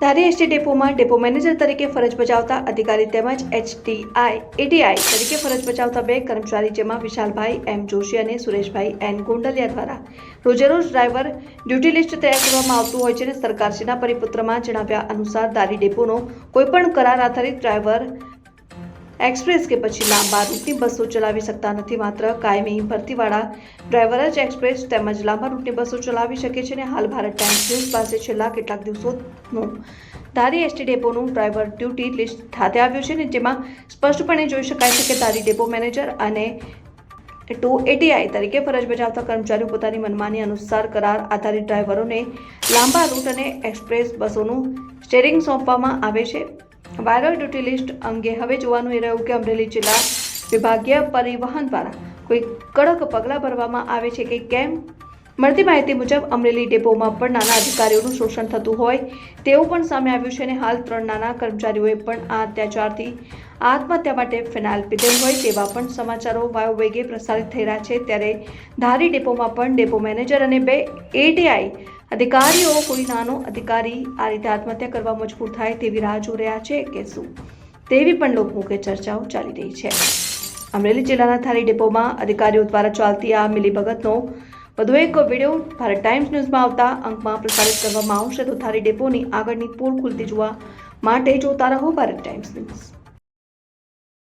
ધારી ST ડેપોમાં depot manager તરીકે ફરજ બજાવતા અધિકારી તેમજ એટીઆઈ તરીકે ફરજ બજાવતા બે કર્મચારી જેમાં વિશાલભાઈ એમ જોશી અને સુરેશભાઈ એન ગોંડલિયા દ્વારા રોજેરોજ ડ્રાઈવર ડ્યુટી લિસ્ટ તૈયાર કરવામાં આવતું હોય છે અને સરકારશ્રીના પરિપત્રમાં જણાવ્યા અનુસાર ધારી ડેપોનો કોઈપણ કરાર આધારિત ડ્રાઈવર એક્સપ્રેસ કે પછી લાંબા રૂટની બસો ચલાવી શકતા નથી. માત્ર કાયમી ભરતીવાળા ડ્રાઈવર જ એક્સપ્રેસ તેમજ લાંબા રૂટની બસો ચલાવી શકે છે અને હાલ ભારત ટાઈમ્સ ન્યૂઝ પાસે છેલ્લા કેટલાક દિવસોનું ધારી એસટી ડેપોનું ડ્રાઈવર ડ્યુટી લિસ્ટ હાથે આવ્યું છે અને જેમાં સ્પષ્ટપણે જોઈ શકાય છે કે ધારી ડેપો મેનેજર અને એટીઆઈ તરીકે ફરજ બજાવતા કર્મચારીઓ પોતાની મનમાની અનુસાર કરાર આધારિત ડ્રાઈવરોને લાંબા રૂટ અને એક્સપ્રેસ બસોનું સ્ટેરિંગ સોંપવામાં આવે છે. વાયરલ ડ્યુટી લિસ્ટ અંગે હવે જોવાનું એ રહ્યું કે અમરેલી જિલ્લા વિભાગીય પરિવહન દ્વારા કોઈ કડક પગલાં ભરવામાં આવે છે કે કેમ. મળતી માહિતી મુજબ અમરેલી ડેપોમાં પણ નાના અધિકારીઓનું શોષણ થતું હોય તેવું પણ સામે આવ્યું છે અને હાલ 3 નાના કર્મચારીઓએ પણ આ અત્યાચારથી આત્મહત્યા માટે ફિનાઇલ પીધેલ હોય તેવા પણ સમાચારો વાયુવેગે પ્રસારિત થઈ રહ્યા છે. ત્યારે ધારી ડેપોમાં પણ ડેપો મેનેજર અને 2 એટીઆઈ અધિકારીઓ કોઈ નાનો અધિકારી આ રીતે આત્મહત્યા કરવા મજબૂર થાય તેવી રાહ જોઈ રહ્યા છે કે શું તેવી પણ લોકમુખે ચર્ચાઓ ચાલી રહી છે. અમરેલી જિલ્લાના ધારી ડેપોમાં અધિકારીઓ દ્વારા ચાલતી આ મિલીભગતનો વધુ એક વિડીયો ભારત ટાઈમ્સ ન્યૂઝમાં આવતા અંકમાં પ્રસારિત કરવામાં આવશે. તો ધારી ડેપોની આગળની પોલ ખુલતી જોવા માટે જોતા રહો ભારત ટાઈમ્સ ન્યૂઝ.